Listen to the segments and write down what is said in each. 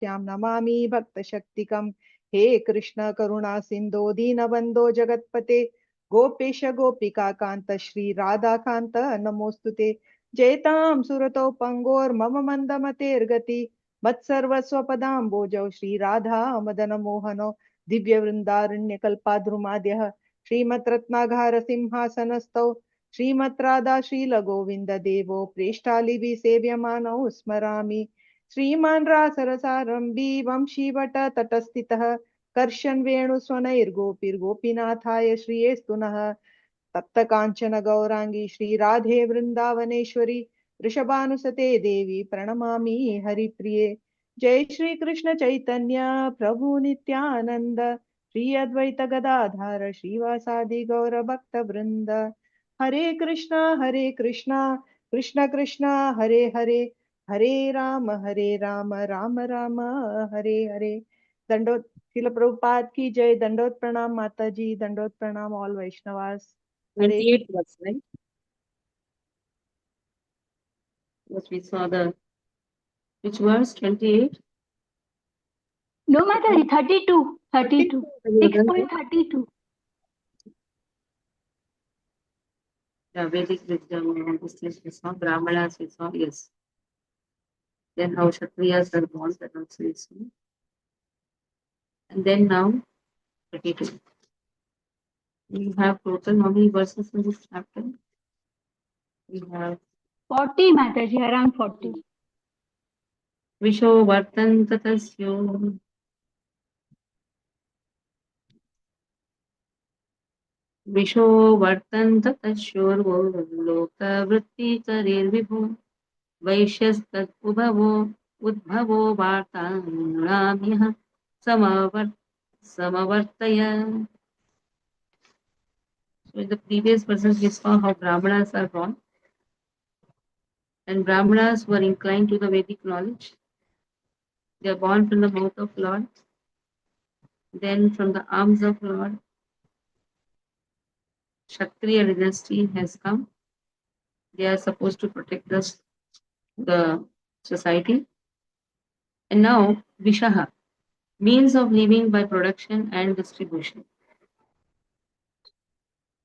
भक्त्यां नमामि भक्तशक्तिकम्। हे कृष्ण करुणा सिन्धो दीनबन्धो जगत्पते, गोपेश गोपिका कान्त श्री राधा कान्त नमोस्तुते। जयतां सुरतौ पंगोर्मम मन्दमतेर्गति, मत्सर्वस्वपदाम्बोजौ श्री राधा मदन मोहनो। दिव्य वृन्दारण्यकल्पाद्रुमाद्यः श्रीमत् रत्नाघार सिंहासनस्थौ, श्रीमत् राधा शील गोविन्द देवो प्रेष्ठालिभिः सेव्यमानौ स्मरामि। श्रीमान् रासरसारम्भी वंशीवट तटस्थितः, कर्षन् वेणुस्वनैर्गोपीर्गोपीनाथाय श्रियेस्तु नः। तप्त कांचन गौरांगी श्री राधे वृंदावनेश्वरी, वृषभानुसते देवी प्रणमामि हरिप्रिये। जय श्री कृष्ण चैतन्य प्रभु नित्यानंद, श्री अद्वैत गदाधार श्रीवासादि गौर भक्त वृंद। हरे कृष्णा कृष्ण कृष्ण हरे हरे, हरे राम राम राम हरे हरे। दंडोत शिल प्रभुपाद की जय। दंडोत प्रणाम माता जी, दंडोत प्रणाम all Vaishnavas. Hare 28 verse, right? Yes, we saw the which verse? 28. No, Mataji, 32. 32. Have you done that? 6.32. Yeah, Vedic wisdom and this list we saw. Brahmanas we saw. Yes. Then how Kshatriyas are born, that also we saw. And then now 32. We have total how many verses in this chapter? We have 40, Mataji, around 40. Visho Vartantatasyo. विशो वर्तन्त तस्योर्वो लोकवृत्तिकरेर्विभो, वैश्यस्तदुभवो उद्भवो वार्तानुनाम्यः समवर्तय. So in the previous verses we saw how Brahmanas are born, and Brahmanas were inclined to the Vedic knowledge. They are born from the mouth of Lord, then from the arms of Lord Kshatriya dynasty has come. They are supposed to protect the society. And now Vishaha, means of living by production and distribution.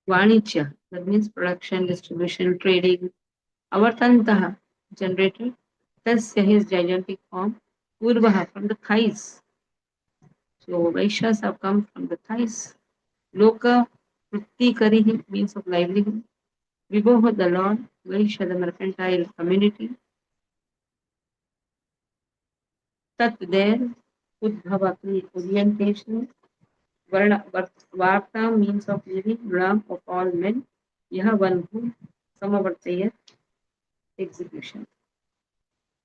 Vanichya, that means production, distribution, trading. Avartantaha, generated. Tasya, his gigantic form. Purvaha, from the thighs. So Vaishyas have come from the thighs. Loka, Vritti Karihi, means of livelihood. Vibhoha, the Lord. Vaishya, the mercantile community. Tat, there. Udbhava, orientation. Varna, Varta, means of living. Ram, of all men. Yaha, one who. Samavartaya, execution.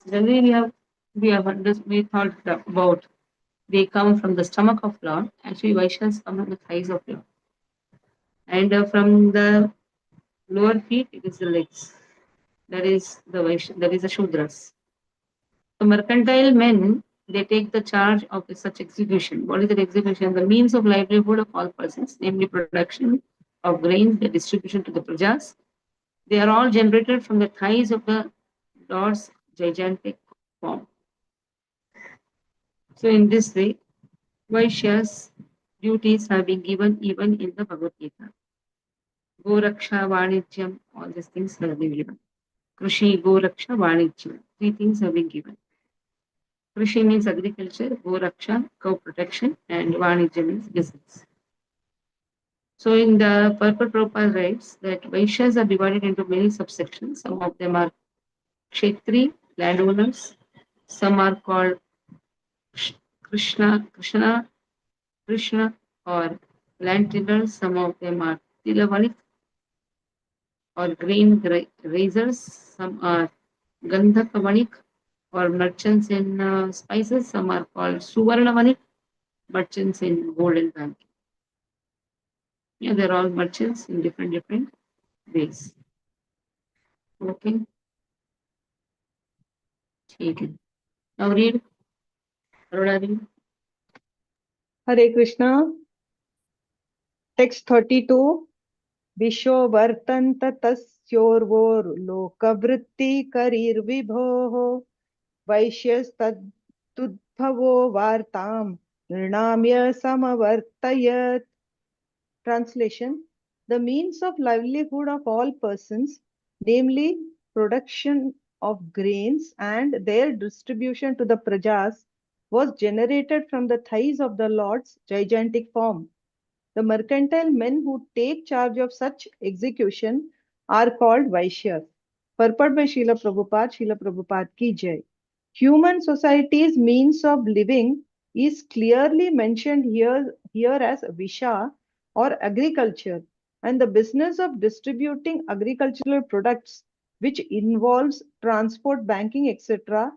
Generally, we thought about they come from the stomach of Lord. Actually, Vaishyas come from the thighs of Lord. And from the lower feet, it is the legs. That is the Vaishya, that is the Shudras. The mercantile men, they take the charge of such execution. What is that execution? The means of livelihood of all persons, namely production of grains, the distribution to the prajas. They are all generated from the thighs of the Lord's gigantic form. So in this way, Vaishyas' duties have been given even in the Bhagavad Gita. Goraksha, Vanijyam, all these things have been given. Krishi, Goraksha, Vanijyam. Three things have been given. Krishi means agriculture, Goraksha, cow protection, and Vanijyam means business. So in the Purport Prabhupada writes that Vaishyas are divided into many subsections. Some of them are Kshetri, landowners. Some are called Krishna or land tillers. Some of them are Tilavanik or grain raisers. Some are Gandhakavanik or merchants in spices. Some are called Suvarnavanik, merchants in gold and banking. Yeah, they're all merchants in different ways. Okay. Okay. Now read. Aroda, read. Hare Krishna. Text 32। विशो वर्तन्त तस्योर्वो लोकवृत्ति करिर्विभोः, वैश्यस्तदुद्भवो Uddhavo Vartam Nirnamya Samavartayat. Translation: the means of livelihood of all persons, namely production of grains and their distribution to the prajas, was generated from the thighs of the Lord's gigantic form. The mercantile men who take charge of such execution are called Vaishyas. Purport by Srila Prabhupada ki jai. Human society's means of living is clearly mentioned here as Visha or agriculture, and the business of distributing agricultural products, which involves transport, banking, etc.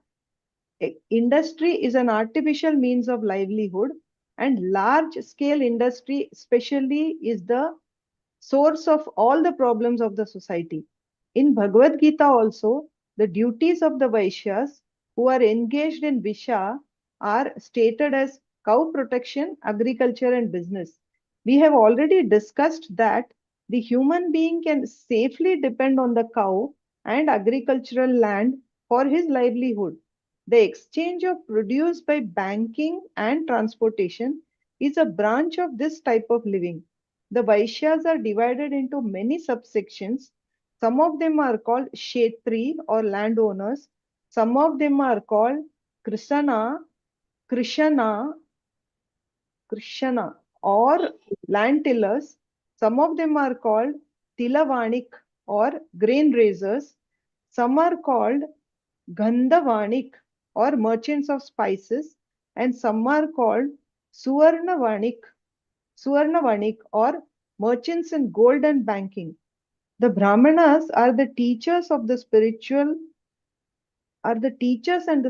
Industry is an artificial means of livelihood, and large scale industry especially is the source of all the problems of the society. In Bhagavad Gita also, the duties of the Vaishyas who are engaged in Visha are stated as cow protection, agriculture, and business. We have already discussed that the human being can safely depend on the cow and agricultural land for his livelihood. The exchange of produce by banking and transportation is a branch of this type of living. The Vaishyas are divided into many subsections. Some of them are called Kshetri or landowners. Some of them are called Krishana, Krishana, Krishana or land tillers. Some of them are called Tilavanik or grain raisers. Some are called Gandhavanik or merchants of spices, and some are called Suvarnavanik, Suvarnavanik or merchants in gold and banking. The Brahmanas are the teachers and the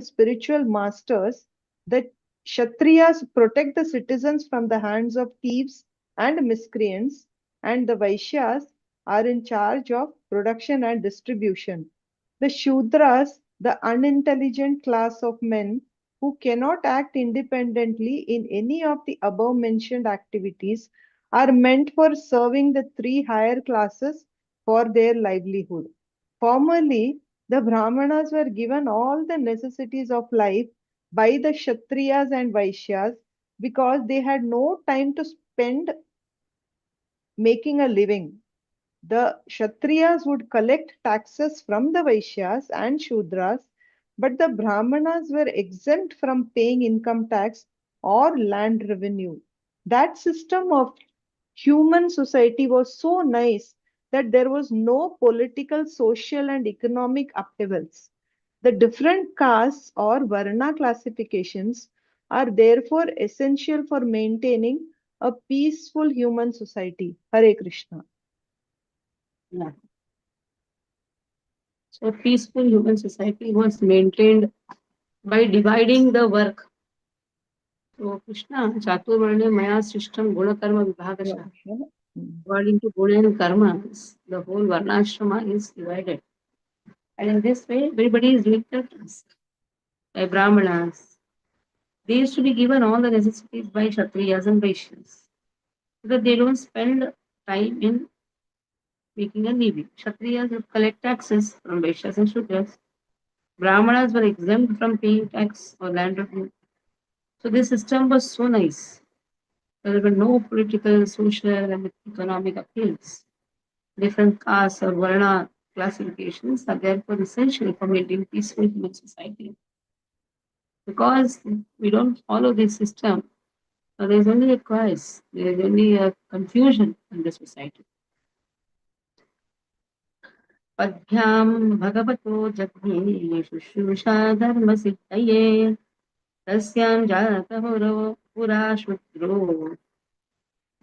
spiritual masters. The Kshatriyas protect the citizens from the hands of thieves and miscreants, and the Vaishyas are in charge of production and distribution. The Shudras, the unintelligent class of men who cannot act independently in any of the above mentioned activities, are meant for serving the three higher classes for their livelihood. Formerly, the Brahmanas were given all the necessities of life by the Kshatriyas and Vaishyas because they had no time to spend making a living. The Kshatriyas would collect taxes from the Vaishyas and Shudras, but the Brahmanas were exempt from paying income tax or land revenue. That system of human society was so nice that there was no political, social, and economic upheavals. The different castes or Varna classifications are therefore essential for maintaining a peaceful human society. Hare Krishna. Yeah. So peaceful human society was maintained by dividing the work. So Krishna, Chaturvarne Maya Srishtam Guna Karma Vibhagashah. According to Guna and Karmas, the whole Varnashrama is divided. And in this way, everybody is doing their task. By Brahmanas, they used to be given all the necessities by Kshatriyas and Vaishyas. So that they don't spend time in making a living. Kshatriyas would collect taxes from Vaishyas and Shudras. Brahmanas were exempt from paying tax or land revenue. So this system was so nice. There were no political, social, and economic appeals. Different castes or Varna classifications are therefore essential for maintaining peaceful human society. Because we don't follow this system, there is only a chaos, there is only a confusion in the society. पद्भ्यां भगवतो जज्ञे शुश्रूषा धर्मसिद्धये तस्यां जातमुरो पुरा शूद्रो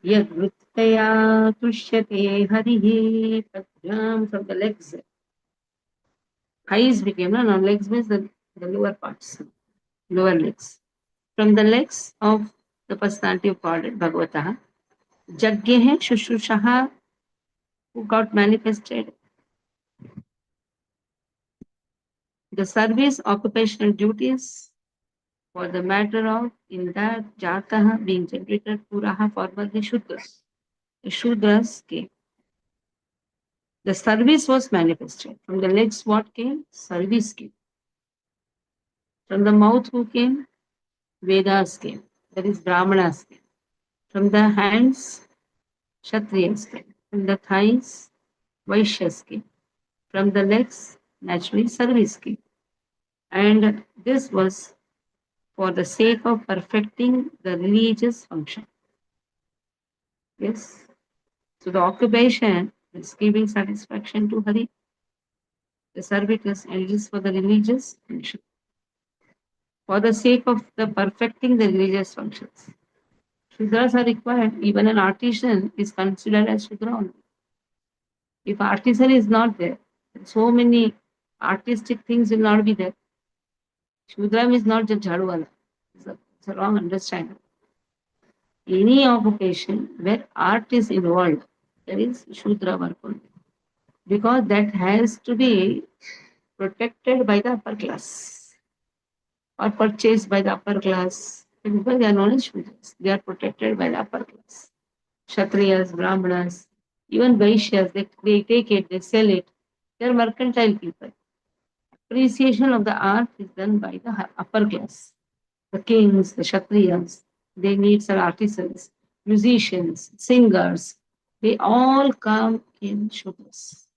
यद्वृत्तया तुष्यते हरिः पद्भ्यां from the legs. Thighs became, no, legs means the lower parts, lower legs. From the legs of the personality of God, Bhagavata, Jagyeha Shushushaha, who got manifested. The service, occupational duties, for the matter of in that Jataha being generated, Puraha formerly Shudras. The Shudras came. The service was manifested. From the legs, what came? Service came. From the mouth, who came? Vedas came, that is Brahmanas came. From the hands, Kshatriyas came. From the thighs, Vaishyas came. From the legs, naturally service came. And this was for the sake of perfecting the religious function. Yes. So the occupation is giving satisfaction to Hari, the servitors, and it is for the religious function. For the sake of the perfecting the religious functions. Shudras are required. Even an artisan is considered as Shudra only. If artisan is not there, so many artistic things will not be there. Shudra is not just jhaduwala. It's a wrong understanding. Any occupation where art is involved, there is Shudra work only. Because that has to be protected by the upper class or purchased by the upper class. Because they are known as Shudras. They are protected by the upper class. Kshatriyas, Brahmanas, even Vaishyas, they take it, they sell it. They are mercantile people. Appreciation of the art is done by the upper class. The kings, the Kshatriyas, they need some artisans, musicians, singers. They all come in Shudras.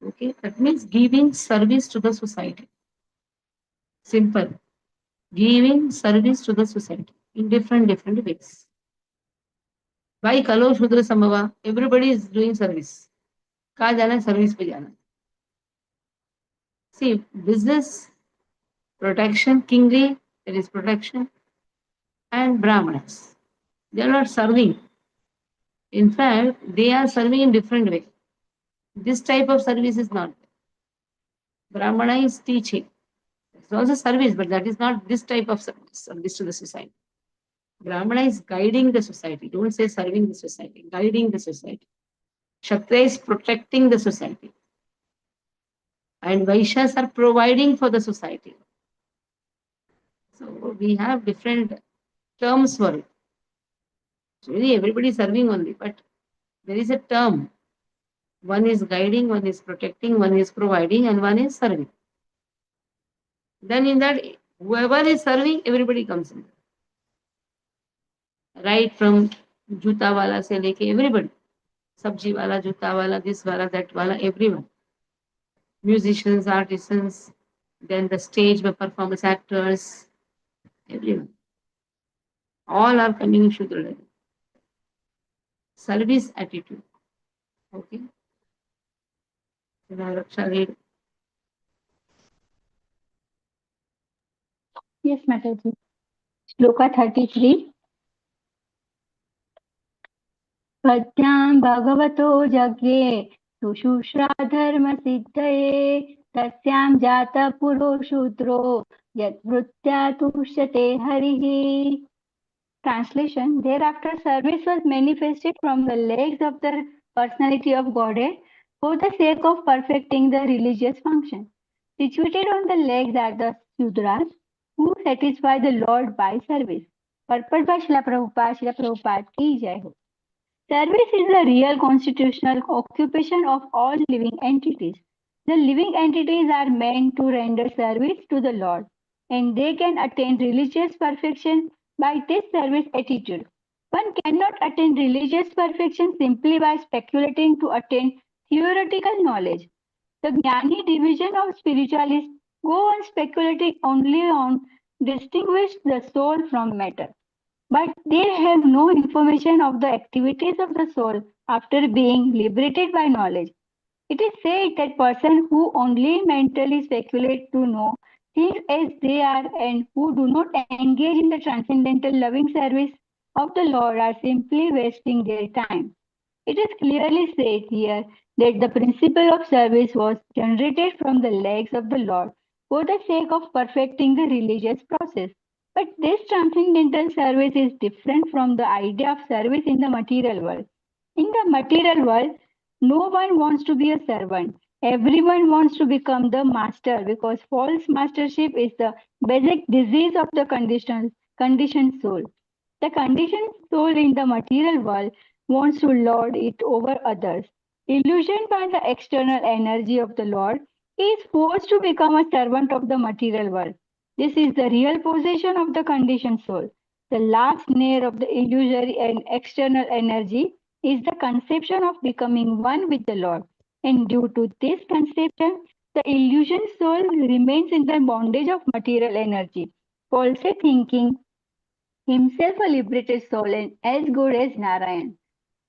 Okay, that means giving service to the society. Simple. Giving service to the society in different ways. By Kalo Shudra Sambhava, everybody is doing service. कहाँ जाना है service पे जाना. See, business, protection, kingly, there is protection, and Brahmanas. They are not serving. In fact, they are serving in different way. This type of service is not. Brahmana is teaching. It's also service, but that is not this type of service to the society. Brahmana is guiding the society. Don't say serving the society, guiding the society. Kshatriya is protecting the society. And Vaishyas are providing for the society. So we have different terms for it. So really everybody is serving only, but there is a term. One is guiding, one is protecting, one is providing, and one is serving. Then in that, whoever is serving, everybody comes in. Right from juta wala se leke everybody. Sabji wala, juta wala, this wala, that wala, everyone. Musicians, artisans, then the stage performance actors, everyone. All are coming in Shudra level. Service attitude. Okay. Now, Raksha read. Yes, Mataji. Shloka 33. पद्यां भगवतो यज्ञे सुशुश्रा धर्मसिद्धये तस्यां जातः पुरो शूद्रो यद्वृत्त्या तुष्यते हरिः. Translation: Thereafter service was manifested from the legs of the personality of Godhead for the sake of perfecting the religious function. Situated on the legs are the Sudras who satisfy the Lord by service. Purport by Srila Prabhupada ki jai ho. Service is the real constitutional occupation of all living entities. The living entities are meant to render service to the Lord, and they can attain religious perfection by this service attitude. One cannot attain religious perfection simply by speculating to attain theoretical knowledge. The Jnani division of spiritualists go on speculating only on distinguish the soul from matter. But they have no information of the activities of the soul after being liberated by knowledge. It is said that persons who only mentally speculate to know things as they are and who do not engage in the transcendental loving service of the Lord are simply wasting their time. It is clearly said here that the principle of service was generated from the legs of the Lord for the sake of perfecting the religious process. But this transcendental service is different from the idea of service in the material world. In the material world, no one wants to be a servant. Everyone wants to become the master because false mastership is the basic disease of the conditioned soul. The conditioned soul in the material world wants to lord it over others. Illusioned by the external energy of the Lord, he is forced to become a servant of the material world. This is the real possession of the conditioned soul. The last snare of the illusory and external energy is the conception of becoming one with the Lord. And due to this conception, the illusion soul remains in the bondage of material energy, falsely thinking himself a liberated soul and as good as Narayan.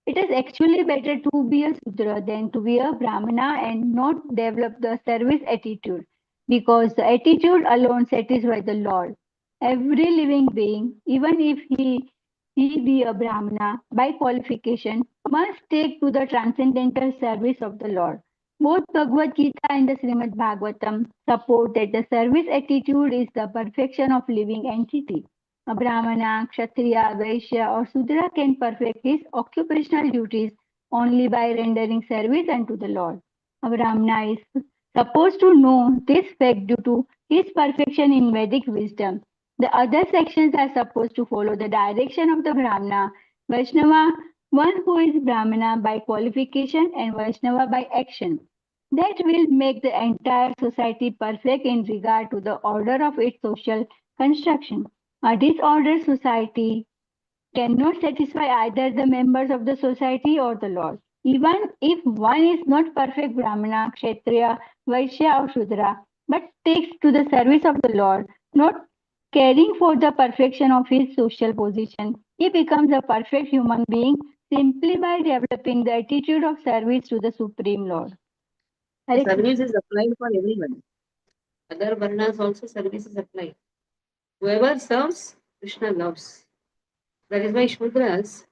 It is actually better to be a Sudra than to be a Brahmana and not develop the service attitude, because the attitude alone satisfies the Lord. Every living being, even if he be a Brahmana by qualification, must take to the transcendental service of the Lord. Both Bhagavad Gita and the Srimad Bhagavatam support that the service attitude is the perfection of living entity. A Brahmana, Kshatriya, Vaishya, or Sudra can perfect his occupational duties only by rendering service unto the Lord. A Brahmana is supposed to know this fact due to his perfection in Vedic wisdom. The other sections are supposed to follow the direction of the Brahmana. Vaishnava, one who is Brahmana by qualification and Vaishnava by action. That will make the entire society perfect in regard to the order of its social construction. A disordered society cannot satisfy either the members of the society or the Lord. Even if one is not perfect Brahmana, Kshatriya, Vaishya, or Shudra, but takes to the service of the Lord, not caring for the perfection of his social position, he becomes a perfect human being simply by developing the attitude of service to the Supreme Lord. The Hare service Krishna. is applied for everyone. Other varnas also service is applied. Whoever serves, Krishna loves. That is why Shudras,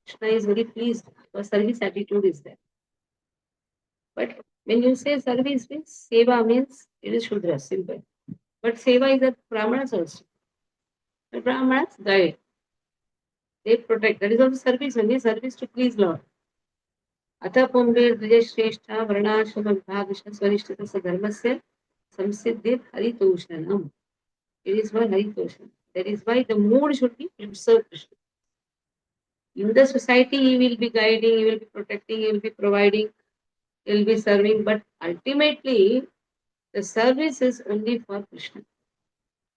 Krishna is very pleased. For service attitude is there. But when you say service means seva means it is Shudra, simple. But seva is at Brahmanas also. The Brahmanas guide. They protect. That is also service, only service to please Lord. अतः पुंबेर द्विजश्रेष्ठ वर्णाश्रम विभागश स्वनिष्ठित धर्मस्य संसिद्धिर हरितोषणम. It is why Haritoshan. That is why the mood should be to serve Krishna. In the society, he will be guiding, he will be protecting, he will be providing, he will be serving. But ultimately, the service is only for Krishna,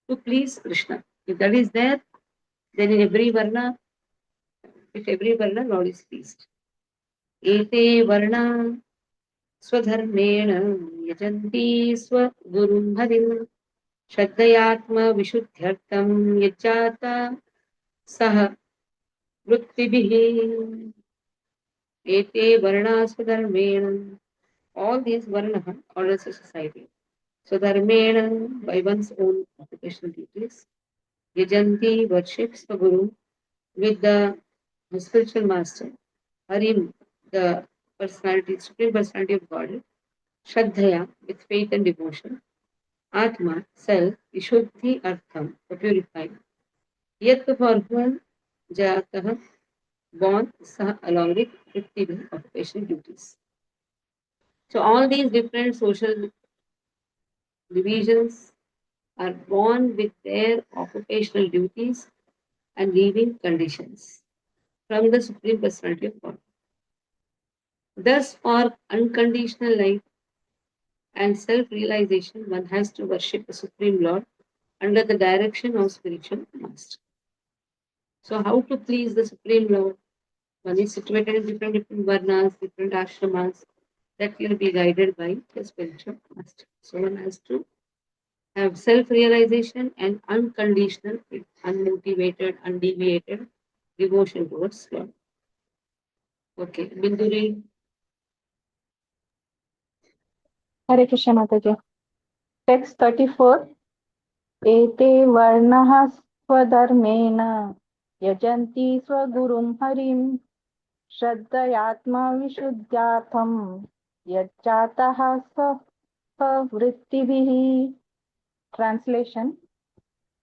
to please Krishna. If that is there, then in every varna, with every varna, Lord is pleased. Ete varna स्वधर्मेण यजन्ति स्वगुरुं हरिं श्रद्धयात्मविशुद्ध्यर्थं यज्जाता सह वृत्तिभिः. एते वर्णाः स्वधर्मेण. All these varna orders of society. Swadharmena, by one's own occupational duties. Yajanti, worships the Guru with the spiritual master. Harim, the personality, supreme personality of God. Shraddhaya, with faith and devotion. Atma, self, Vishuddhi Artham, for purifying. Yet for whom Jatah, born, Sah, along with 50 occupational duties. So all these different social divisions are born with their occupational duties and living conditions from the Supreme Personality of God. Thus, for unconditional life and self-realization, one has to worship the Supreme Lord under the direction of spiritual master. So, how to please the Supreme Lord? One is situated in different varnas, different ashramas that will be guided by the spiritual master. So, one has to have self-realization and unconditional, unmotivated, undeviated devotion towards Lord. Okay, Binduri. Hare Krishna Mataji. Text 34. Ete varnaha swadharmena yajanti swagurum harim shraddayatma vishuddhyatham yajjataha savrittibihi. Translation.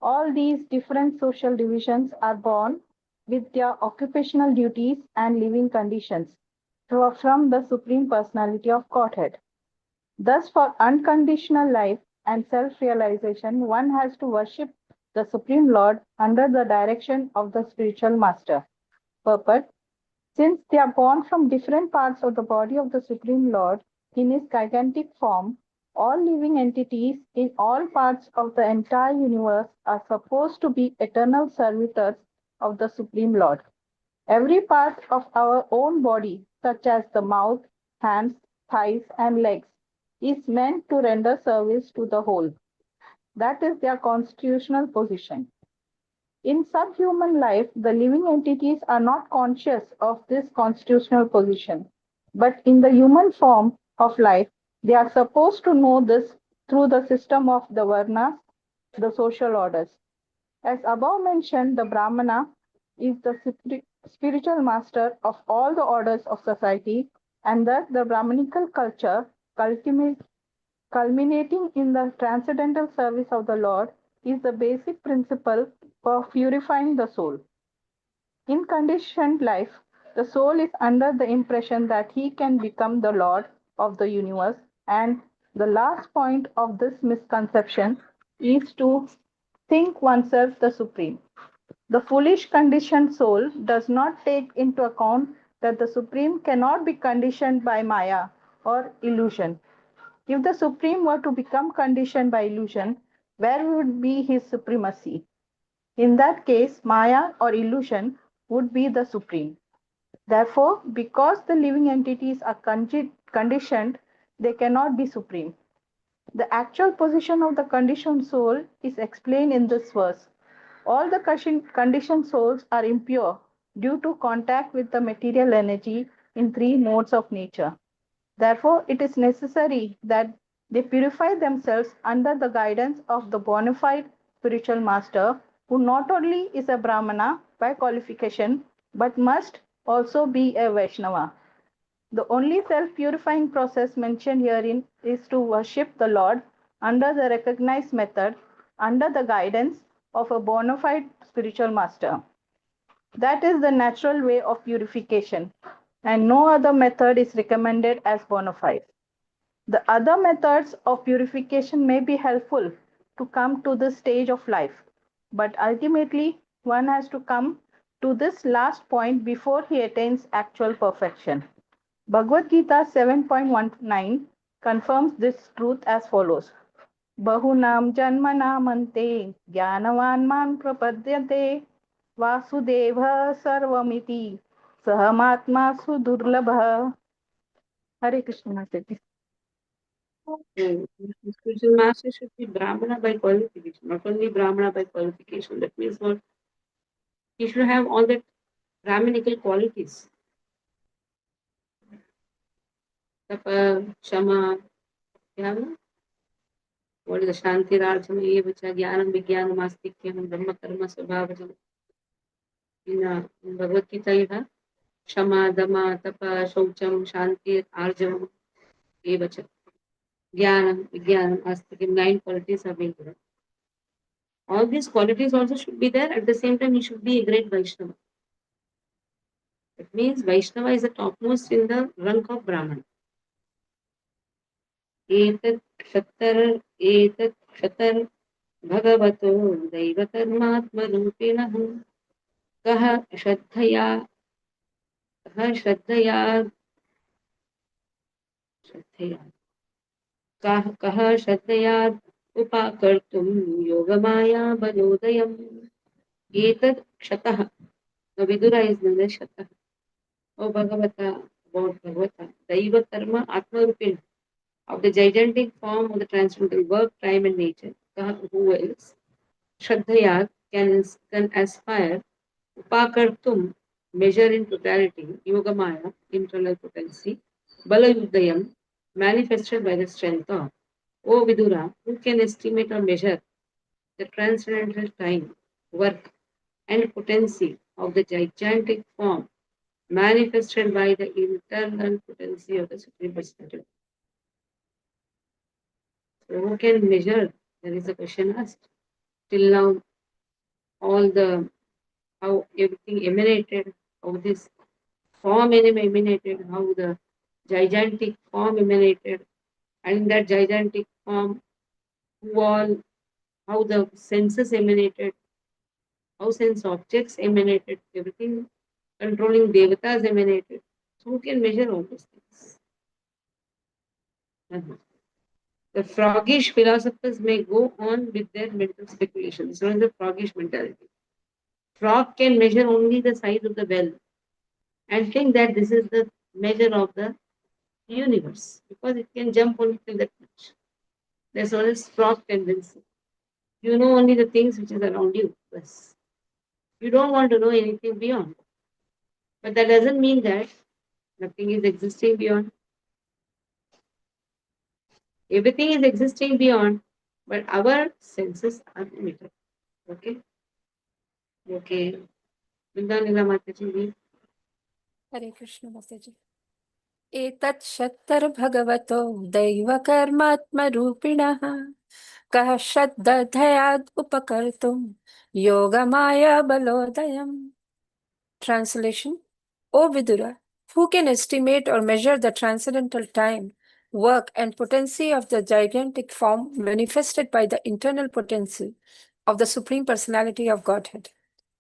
All these different social divisions are born with their occupational duties and living conditions from the Supreme Personality of Godhead. Thus, for unconditional life and self-realization, one has to worship the Supreme Lord under the direction of the spiritual master. Purport. Since they are born from different parts of the body of the Supreme Lord in his gigantic form, All living entities in all parts of the entire universe are supposed to be eternal servitors of the Supreme Lord. Every part of our own body, such as the mouth, hands, thighs, and legs, is meant to render service to the whole. That is their constitutional position. In subhuman life, the living entities are not conscious of this constitutional position. But in the human form of life, they are supposed to know this through the system of the Varnas, the social orders. As above mentioned, the Brahmana is the spiritual master of all the orders of society, and thus the Brahmanical culture, culminating in the transcendental service of the Lord, is the basic principle for purifying the soul. In conditioned life, the soul is under the impression that he can become the Lord of the universe, and the last point of this misconception is to think oneself the supreme. The foolish conditioned soul does not take into account that the supreme cannot be conditioned by Maya or illusion. If the supreme were to become conditioned by illusion, where would be his supremacy? In that case, Maya or illusion would be the supreme. Therefore, because the living entities are conditioned, they cannot be supreme. The actual position of the conditioned soul is explained in this verse. All the conditioned souls are impure due to contact with the material energy in three modes of nature. Therefore, it is necessary that they purify themselves under the guidance of the bona fide spiritual master, who not only is a Brahmana by qualification, but must also be a Vaishnava. The only self purifying process mentioned herein is to worship the Lord under the recognized method, under the guidance of a bona fide spiritual master. That is the natural way of purification, and no other method is recommended as bona fide. The other methods of purification may be helpful to come to this stage of life, but ultimately one has to come to this last point before he attains actual perfection. Bhagavad Gita 7.19 confirms this truth as follows. Bahunam janmanamante jnanavan man prapadyate vasudeva sarvamiti sahamatma sudurlabha. Hare Krishna Mataji. So, spiritual master should be Brahmana by qualification, not only Brahmana by qualification. That means what? He should have all the Brahminical qualities. Tapa, Shama, what is the Shanti Rajam, Evacha, Jnanam, Vijnanam, Astikyam, Brahma Karma, Svabhavajam. In Bhagavad Gita, you have Shama, Dama, Tapa, Shaucham, Shanti, Arjam, Evacha. Jnanam, Vijnanam, Astikyam, 9 qualities are being given. All these qualities also should be there. At the same time, he should be a great Vaishnava. It means Vaishnava is the topmost in the rank of Brahman. Etat Kshatar Bhagavato Daivatarmatma Kaha Shraddhaya Kaha Shraddhaya Kaha Shraddhaya Upakartum Yogamaya Balodayam Etat Kshatah. Now Vidura is known as Shatah. O Bhagavata, about Bhagavata, Daiva Karma Atma Rupin, of the gigantic form of the transcendental work, time and nature. Who else? Shraddhaya can aspire, Upakartum, measure in totality, Yogamaya, internal potency, Balayudayam, manifested by the strength of. O Vidura, who can estimate or measure the transcendental time, work, and potency of the gigantic form manifested by the internal potency of the Supreme Personality? So who can measure? There is a question asked. Till now, all the how everything emanated, how this form emanated, how the gigantic form emanated, and in that gigantic form, who all, how the senses emanated, how sense objects emanated, everything controlling devatas emanated. So who can measure all those things? Nothing. The froggish philosophers may go on with their mental speculations. So, the froggish mentality. Frog can measure only the size of the well and think that this is the measure of the universe because it can jump only till that much. That's always frog tendency. You know only the things which is around you. Yes. You don't want to know anything beyond. But that doesn't mean that nothing is existing beyond. Everything is existing beyond, but our senses are limited. Okay? Okay. Vrindanila Mataji. हरे कृष्ण माताजी एतत् शक्तर्भगवतो दैवकर्मात्मरूपिणः कः श्रद्धयाद् उपकर्तुं Yogmaya बलोदयम्. Translation: O Vidura, who can estimate or measure the transcendental time, work, and potency of the gigantic form manifested by the internal potency of the Supreme Personality of Godhead?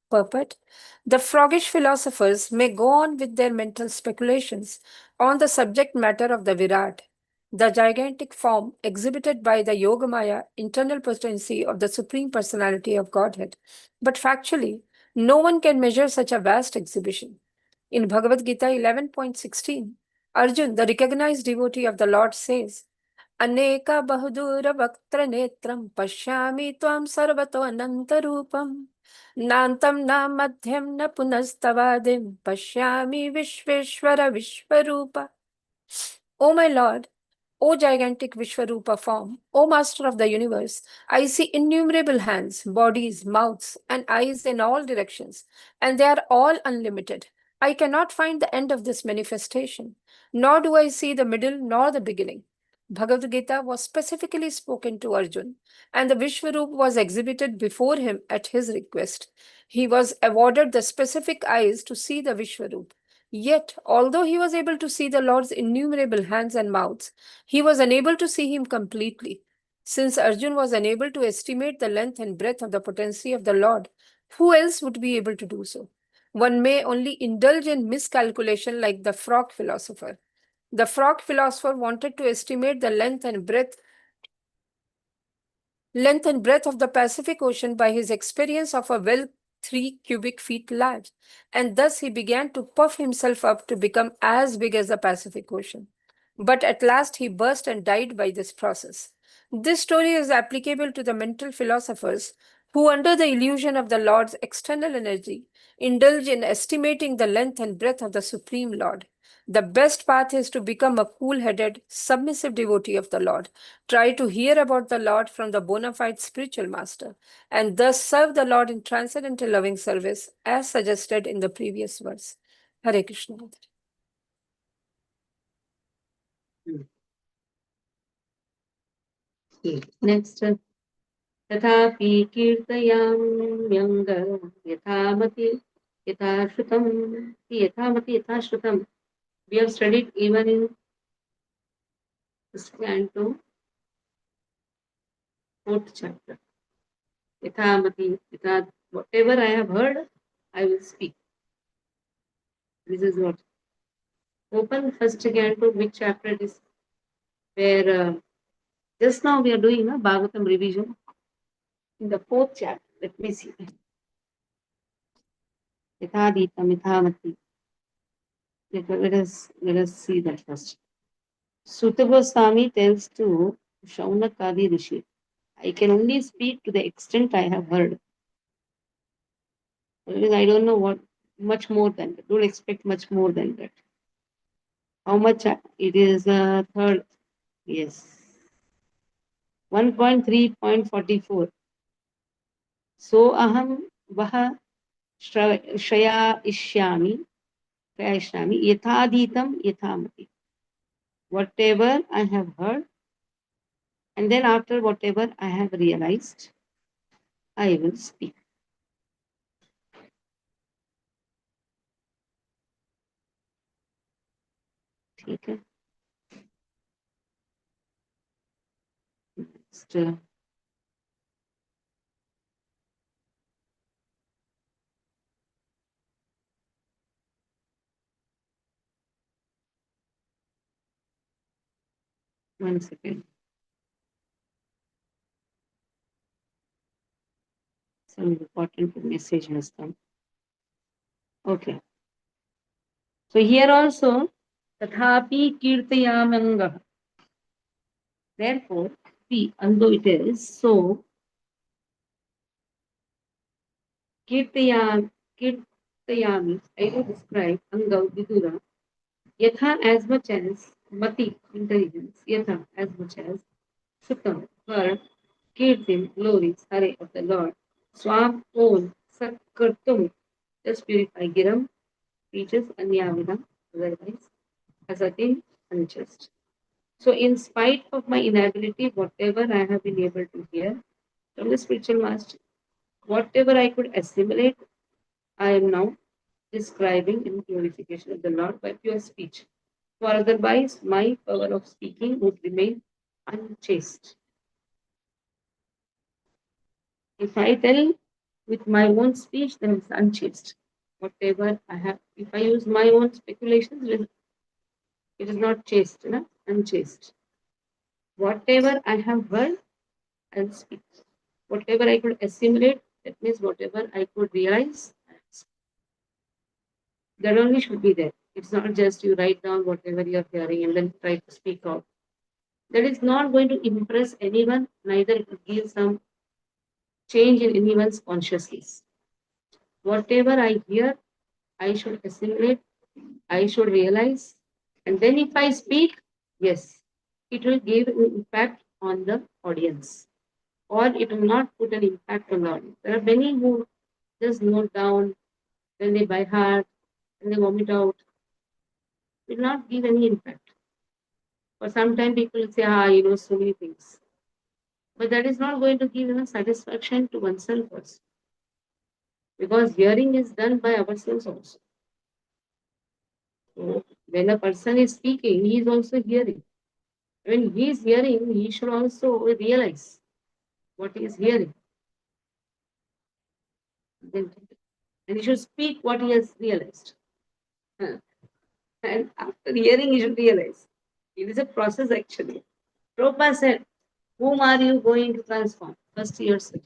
Purport: the froggish philosophers may go on with their mental speculations on the subject matter of the Virat, the gigantic form exhibited by the Yogamaya internal potency of the Supreme Personality of Godhead. But factually, no one can measure such a vast exhibition. In Bhagavad Gita 11.16, Arjun, the recognized devotee of the Lord, says, Aneka bahudura vaktra netram pashyami tvam sarvato anantarupam nantam na madhyam na punastavadim pashyami vishveshwara vishvarupa. O my Lord, O gigantic Vishvarupa form, O Master of the universe, I see innumerable hands, bodies, mouths, and eyes in all directions, and they are all unlimited. I cannot find the end of this manifestation, nor do I see the middle nor the beginning. Bhagavad Gita was specifically spoken to Arjun, and the Vishvarup was exhibited before him at his request. He was awarded the specific eyes to see the Vishvarup. Yet, although he was able to see the Lord's innumerable hands and mouths, he was unable to see him completely. Since Arjun was unable to estimate the length and breadth of the potency of the Lord, who else would be able to do so? One may only indulge in miscalculation like the frog philosopher. The frog philosopher wanted to estimate the length and breadth of the Pacific Ocean by his experience of a well 3 cubic feet large, and thus he began to puff himself up to become as big as the Pacific Ocean. But at last he burst and died by this process. This story is applicable to the mental philosophers who, under the illusion of the Lord's external energy, indulge in estimating the length and breadth of the Supreme Lord. The best path is to become a cool-headed, submissive devotee of the Lord. Try to hear about the Lord from the bona fide spiritual master, and thus serve the Lord in transcendental loving service, as suggested in the previous verse. Hare Krishna. Next. तथापि कीर्तयाम्यङ्ग यथामति यथा श्रुतं. We have studied even in this Canto, 4th chapter. Yathamati, whatever I have heard, I will speak. This is what. Open first Canto, which chapter it is? Where just now we are doing a Bhagavatam revision. In the 4th chapter, let me see. Yathaditam, Yathamati. Let us see that first. Sutta Goswami tells to Shaunakadi Rishi, I can only speak to the extent I have heard. I don't know what much more than that. Don't expect much more than that. How much it is? Third, yes. 1.3.44. So aham vaha shraya ishyami yathaditam yathamati. Whatever I have heard, and then after whatever I have realized, I will speak. Okay. Next. One second. Some important message has come. Okay. So here also, tathapi kirtayamanga. Therefore, see, although it is so, kirtayami, I will describe anga vidura, yatha as much as mati, intelligence, yatha as much as sukam, heard, kirtim, glories, hare of the Lord, swam, own, sakartum, just purify, giram, teaches, anyavidam, otherwise, ascertain, unjust. So, in spite of my inability, whatever I have been able to hear from the spiritual master, whatever I could assimilate, I am now describing in glorification of the Lord by pure speech. For otherwise, my power of speaking would remain unchaste. If I tell with my own speech, then it's unchaste. Whatever I have, if I use my own speculations, it is not chaste, unchaste. Whatever I have heard, I'll speak. Whatever I could assimilate, that means whatever I could realize, that only should be there. It's not just you write down whatever you're hearing and then try to speak out. That is not going to impress anyone, neither it will give some change in anyone's consciousness. Whatever I hear, I should assimilate, I should realize, and then if I speak, yes, it will give an impact on the audience, or it will not put an impact on the audience. There are many who just note down, then they by heart, and they vomit out. It will not give any impact. For some time, people will say, so many things. But that is not going to give satisfaction to oneself also. Because hearing is done by ourselves also. So when a person is speaking, he is also hearing. When he is hearing, he should also realize what he is hearing. And he should speak what he has realized. And after hearing, he should realize. It is a process actually. Prabhupada said, whom are you going to transform? First yourself.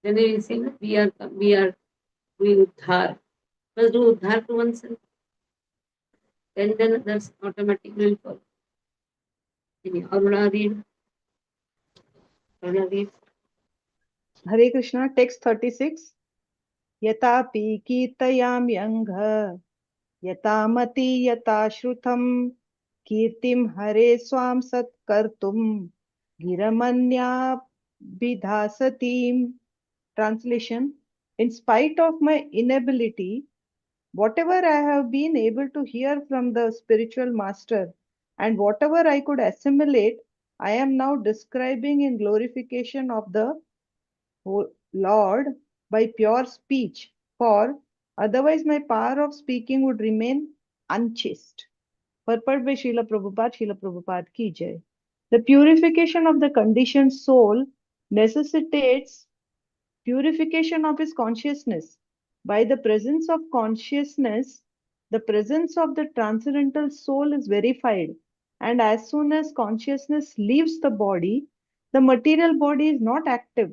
Then he will say, we are doing uddhar. First do uddhar to oneself. Then others automatically will follow. Aruna read. Hare Krishna, text 36. Yatapi kirtayamyangha yatamati yatashrutam kirtim hare swam satkartum giramanya bidhasatim. Translation: in spite of my inability, whatever I have been able to hear from the spiritual master and whatever I could assimilate, I am now describing in glorification of the Lord by pure speech, for otherwise my power of speaking would remain unchaste. Purport by Srila Prabhupada ki jai. The purification of the conditioned soul necessitates purification of his consciousness. By the presence of consciousness, the presence of the transcendental soul is verified. And as soon as consciousness leaves the body, the material body is not active.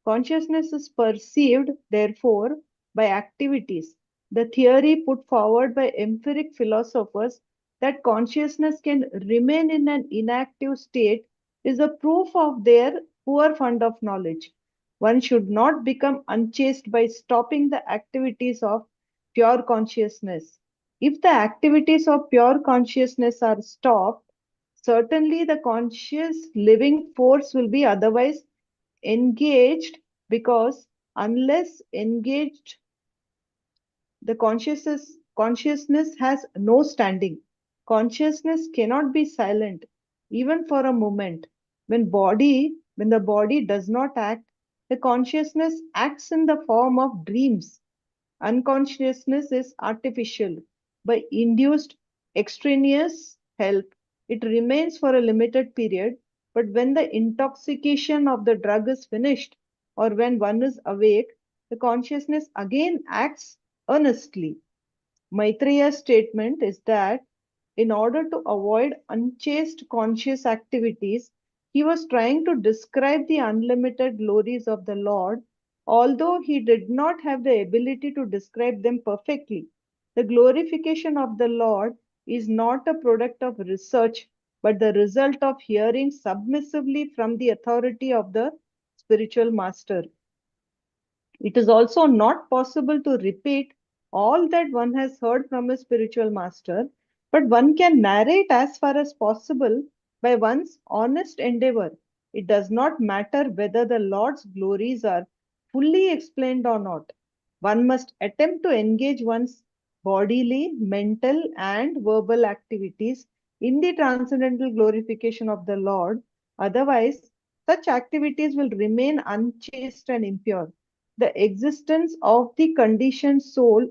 Consciousness is perceived, therefore, by activities. The theory put forward by empiric philosophers that consciousness can remain in an inactive state is a proof of their poor fund of knowledge. One should not become unchaste by stopping the activities of pure consciousness. If the activities of pure consciousness are stopped, certainly the conscious living force will be otherwise engaged, because unless engaged, the consciousness has no standing. Consciousness cannot be silent even for a moment. When the body does not act, the consciousness acts in the form of dreams. Unconsciousness is artificial. By induced extraneous help, it remains for a limited period, but when the intoxication of the drug is finished, or when one is awake, the consciousness again acts earnestly. Maitreya's statement is that in order to avoid unchaste conscious activities, He was trying to describe the unlimited glories of the Lord, although he did not have the ability to describe them perfectly. The glorification of the Lord is not a product of research, but the result of hearing submissively from the authority of the spiritual master. It is also not possible to repeat all that one has heard from a spiritual master, but one can narrate as far as possible by one's honest endeavor. It does not matter whether the Lord's glories are fully explained or not. One must attempt to engage one's bodily, mental, and verbal activities in the transcendental glorification of the Lord. Otherwise, such activities will remain unchaste and impure. The existence of the conditioned soul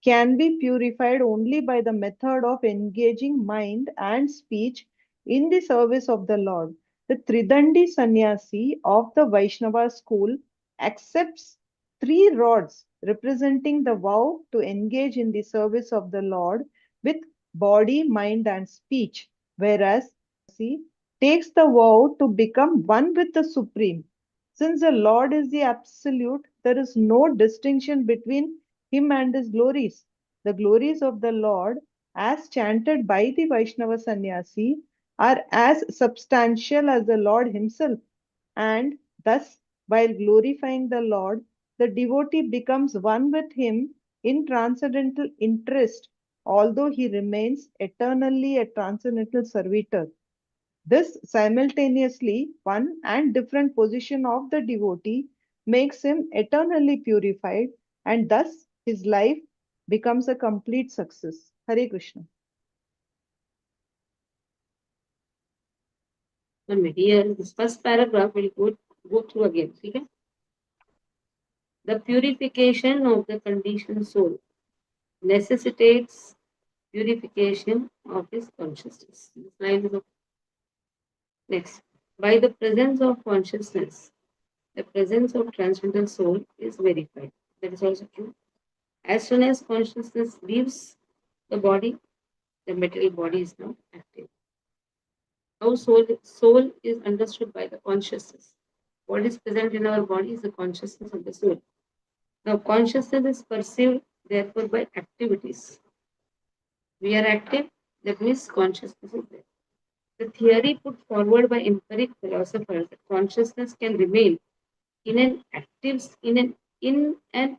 can be purified only by the method of engaging mind and speech in the service of the Lord. The Tridandi Sannyasi of the Vaishnava school accepts three rods representing the vow to engage in the service of the Lord with body, mind, and speech, whereas he takes the vow to become one with the Supreme. Since the Lord is the Absolute, there is no distinction between him and his glories. The glories of the Lord, as chanted by the Vaishnava sannyasi, are as substantial as the Lord himself. And thus, while glorifying the Lord, the devotee becomes one with him in transcendental interest, although he remains eternally a transcendental servitor. This simultaneously one and different position of the devotee makes him eternally purified, and thus his life becomes a complete success. Hare Krishna. One minute. Here, this first paragraph will go through again. Okay? The purification of the conditioned soul necessitates purification of his consciousness. This line is okay. Next. By the presence of consciousness, the presence of transcendental soul is verified. That is also true. As soon as consciousness leaves the body, the material body is now active. How soul is understood by the consciousness. What is present in our body is the consciousness of the soul. Now, consciousness is perceived, therefore, by activities. We are active, that means consciousness is there. The theory put forward by empiric philosophers that consciousness can remain in an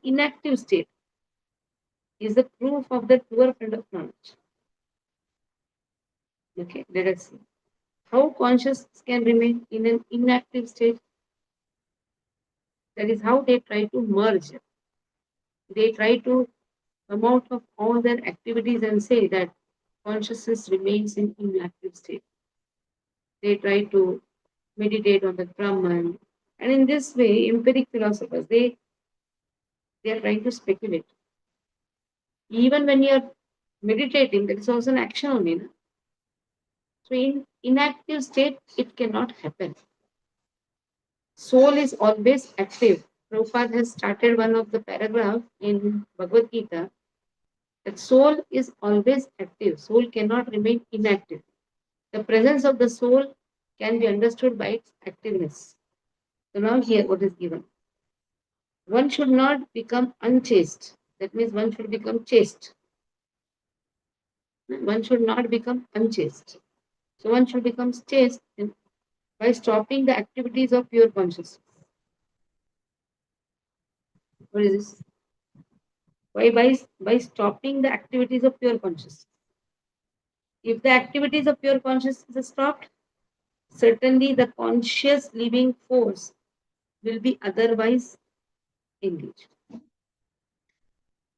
inactive state is the proof of the truer kind of knowledge. Okay, let us see. How consciousness can remain in an inactive state? That is how they try to merge. They try to come out of all their activities and say that consciousness remains in inactive state. They try to meditate on the Brahman. And in this way, empiric philosophers, they are trying to speculate. Even when you are meditating, that is also an action only. No? So in inactive state, it cannot happen. Soul is always active. Prabhupada has started one of the paragraph in Bhagavad Gita that soul is always active. Soul cannot remain inactive. The presence of the soul can be understood by its activeness. So now here what is given. One should not become unchaste. That means one should become chaste. One should not become unchaste. So one should become chaste by stopping the activities of pure consciousness. What is this? Why? By stopping the activities of pure consciousness. If the activities of pure consciousness are stopped, certainly the conscious living force will be otherwise engaged.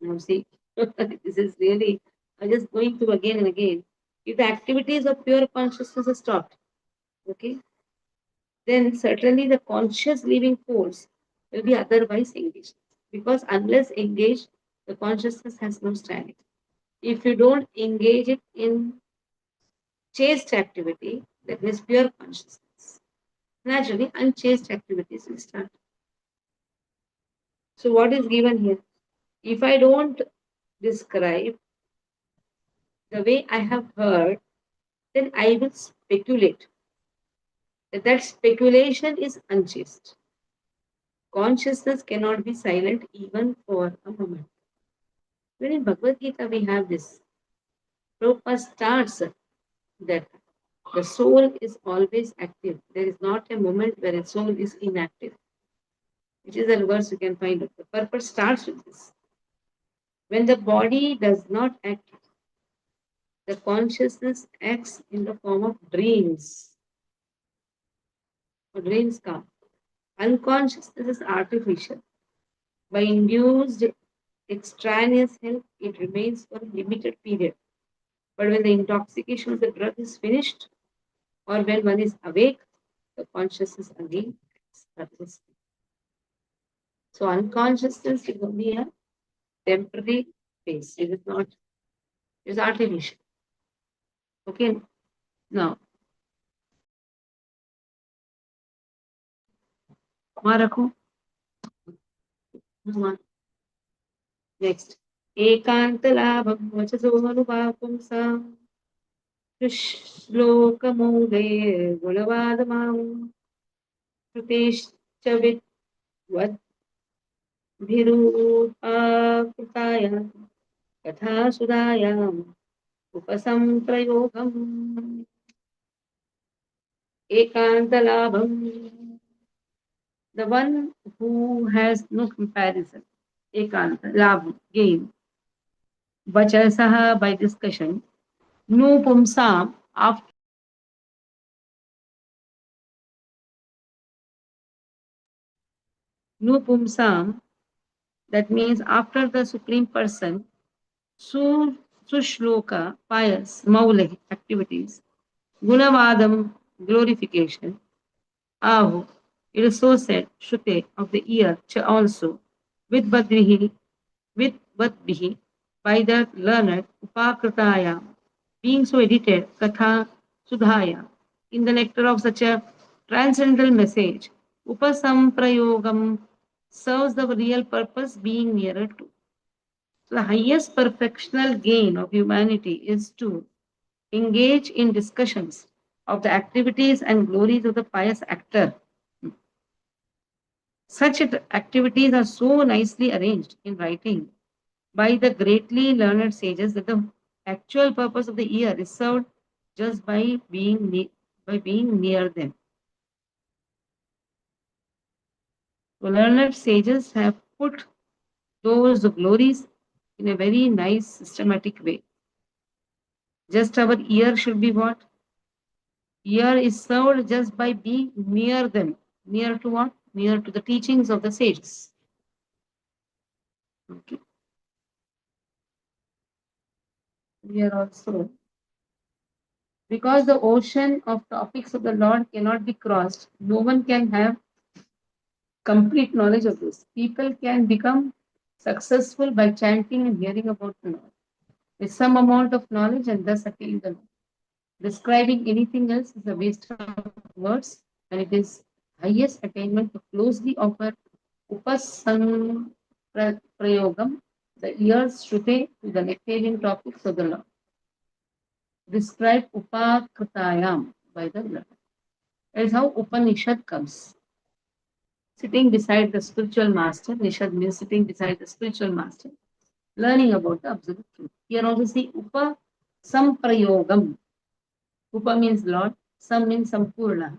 Now see, this is really, I'm just going through again and again. If the activities of pure consciousness are stopped, okay, then certainly the conscious living force will be otherwise engaged. Because unless engaged, the consciousness has no standing. If you don't engage it in chaste activity, that means pure consciousness, naturally unchaste activities will start. So what is given here? If I don't describe the way I have heard, then I will speculate. that speculation is unchaste. Consciousness cannot be silent even for a moment. When in Bhagavad Gita we have this, Prabhupada starts that the soul is always active. There is not a moment where a soul is inactive, which is a verse you can find. The purpose starts with this. When the body does not act, the consciousness acts in the form of dreams. Or dreams come. Unconsciousness is artificial. By induced extraneous help, it remains for a limited period. But when the intoxication of the drug is finished, or when one is awake, the consciousness again acts. So unconsciousness is only a temporary phase. It is not, it is artificial. Okay. Now, Maraku. Next. एकान्तलाभं वचसोऽनुपापुंसां श्लोकमौले गुणवादमां श्रुतेश्च विद्वद्भिरूपाकृताय कथासुधायाम् उपसंप्रयोगम् एकान्तलाभं. The one who has no comparison. Ekanta, labh, gain. Vachasaha, by discussion. No pumsam, after. No pumsam, that means after the Supreme Person, sushloka, pious, maule, activities. Gunavadam, glorification. Ahu, it is so said, Shute, of the ear, cha also. With Badrihi, with Badbihi, by the learned, Upakritaya, being so edited, Katha Sudhaya, in the nectar of such a transcendental message, Upasamprayogam serves the real purpose, being nearer to. So the highest perfectional gain of humanity is to engage in discussions of the activities and glories of the pious actor. Such activities are so nicely arranged in writing by the greatly learned sages that the actual purpose of the ear is served just by being near them. So learned sages have put those glories in a very nice systematic way. Just our ear should be what? Ear is served just by being near them. Near to what? Near to the teachings of the sages. Okay. Here also, because the ocean of topics of the Lord cannot be crossed, no one can have complete knowledge of this. People can become successful by chanting and hearing about the Lord with some amount of knowledge and thus attain the Lord. Describing anything else is a waste of words, and it is highest attainment to closely offer upasang prayogam, the ears shrute, to the nectarian topics of the Lord. Describe upakritayam by the Lord. That is how Upanishad comes. Sitting beside the spiritual master, Nishad means sitting beside the spiritual master, learning about the absolute truth. Here also see Upa Samprayogam. Upa means Lord, Sam means Sampurna,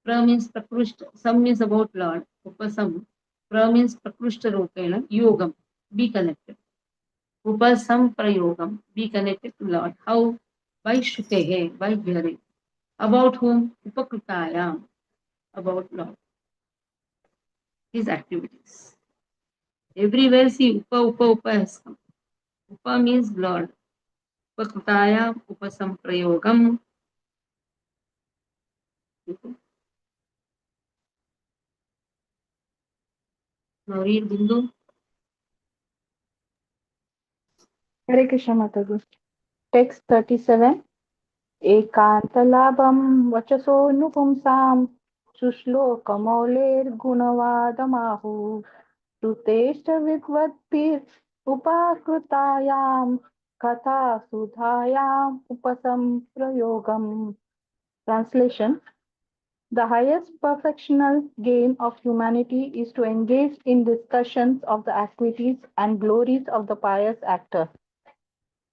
Pra means Prakrushta, Sam means about Lord, Upasam, Pra means Prakrushta Rupena, Yogam, be connected. Upa Samprayogam, be connected to Lord. How? By Shutehe, by hearing. About whom? Upakritayam, about Lord. His activities. Everywhere see Upa has come. Upa means Lord. Upakritaya, Upasamprayogam. Now read Bindu. Hare Krishna Mataji. Text 37. Ekantalabam vachaso nupumsam शुश्लोकमौलेर्गुणवादमाहु श्रुतेश्च विद्वद्भिः उपाकृतायां कथासुधायाम् उपसंप्रयोगम्. Translation. The highest perfectional gain of humanity is to engage in discussions of the activities and glories of the pious actor.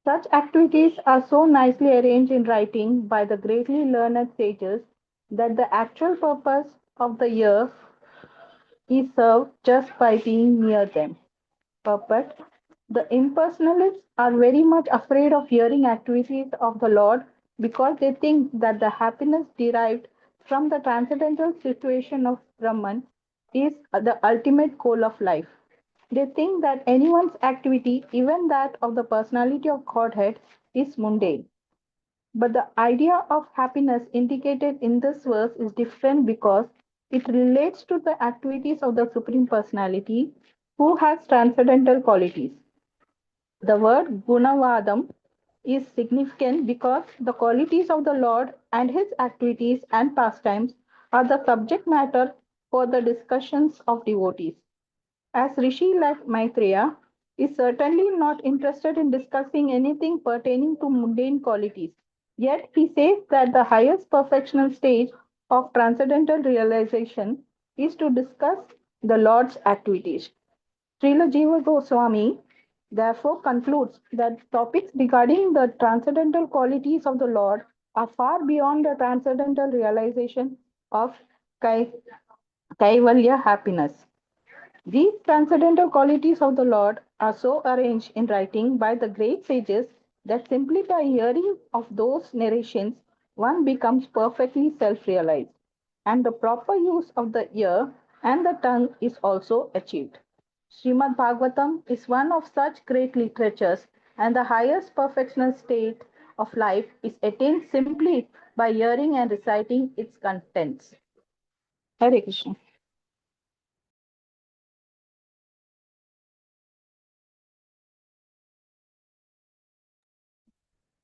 Such activities are so nicely arranged in writing by the greatly learned sages that the actual purpose of the year is served just by being near them. But the impersonalists are very much afraid of hearing activities of the Lord because they think that the happiness derived from the transcendental situation of Brahman is the ultimate goal of life. They think that anyone's activity, even that of the personality of Godhead, is mundane. But the idea of happiness indicated in this verse is different because it relates to the activities of the Supreme Personality who has transcendental qualities. The word Gunavadam is significant because the qualities of the Lord and his activities and pastimes are the subject matter for the discussions of devotees. As Rishi like Maitreya is certainly not interested in discussing anything pertaining to mundane qualities, yet he says that the highest perfectional stage of transcendental realization is to discuss the Lord's activities. Srila Jiva Goswami therefore concludes that topics regarding the transcendental qualities of the Lord are far beyond the transcendental realization of Kai- Kaivalya happiness. These transcendental qualities of the Lord are so arranged in writing by the great sages that simply by hearing of those narrations, one becomes perfectly self realized, and the proper use of the ear and the tongue is also achieved. Srimad Bhagavatam is one of such great literatures, and the highest perfectional state of life is attained simply by hearing and reciting its contents. Hare Krishna.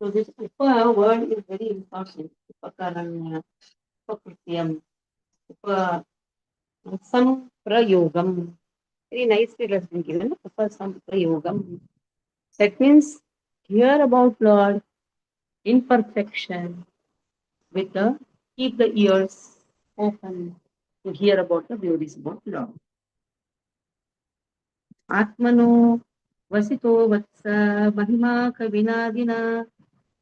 So this upa word is very important. Upakaranya, upakrityam, upa samprayogam. Very nicely it has been given. Upa samprayogam. That means hear about Lord in perfection with the keep the ears open to hear about the glories about Lord. Atmano vasito vatsa mahima kavinadina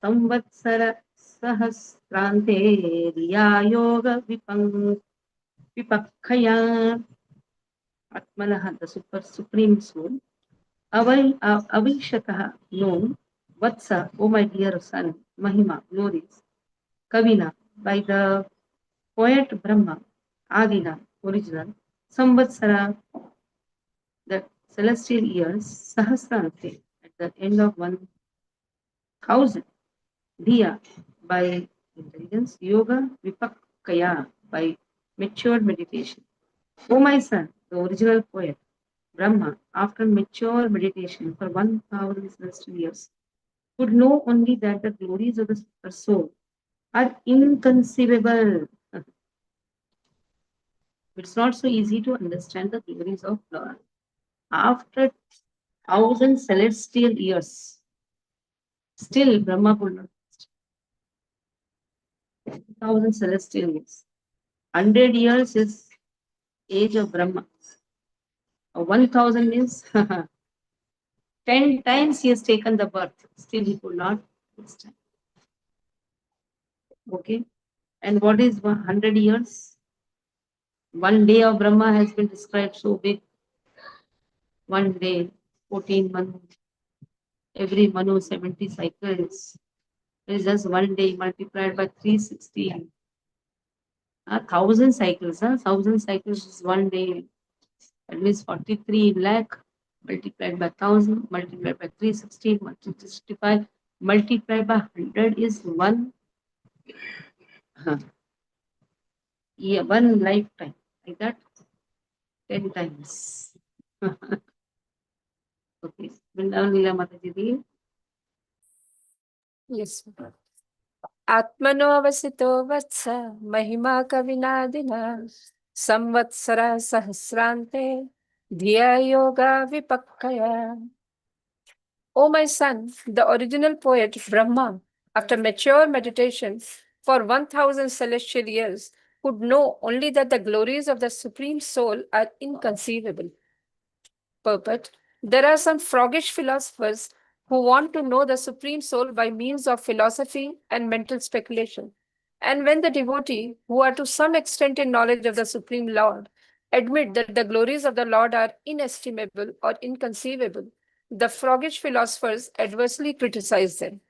संवत्सर सहस्रांते रिया योग विपक्षया आत्मनः the supreme soul avishatah known vatsa oh my dear son mahima glories kavina by the poet Brahma adina original samvatsara the celestial years sahasrante at the end of 1000 Diya by intelligence, yoga, vipakaya by matured meditation. O my son, the original poet, Brahma, after mature meditation for 1000 celestial years, could know only that the glories of the super soul are inconceivable. It's not so easy to understand the glories of Lord. After 1000 celestial years, still Brahma could not 1000 celestial years. 100 years is age of Brahma. 1000 means 10 times he has taken the birth. Still he could not understand. Okay. And what is 100 years? One day of Brahma has been described so big. One day, 14 months. Every Manu 70 cycles. It is just one day multiplied by 316. 1000 cycles. 1000 cycles is one day. That means 43 lakh multiplied by 1000, multiplied by 316, multiplied by 65, multiplied by 100 is one, yeah, one lifetime. Like that, 10 times. Okay. Vrindavan Leela Mataji ji. Yes. Atmanovasito vatsa mahima kavinadina samvatsara sahasrante dhiya yoga vipakkaya. O my son, the original poet Brahma, after mature meditation for 1000 celestial years, could know only that the glories of the Supreme Soul are inconceivable. Purport: there are some froggish philosophers who want to know the Supreme Soul by means of philosophy and mental speculation. And when the devotee, who are to some extent in knowledge of the Supreme Lord, admit that the glories of the Lord are inestimable or inconceivable, the froggish philosophers adversely criticize them.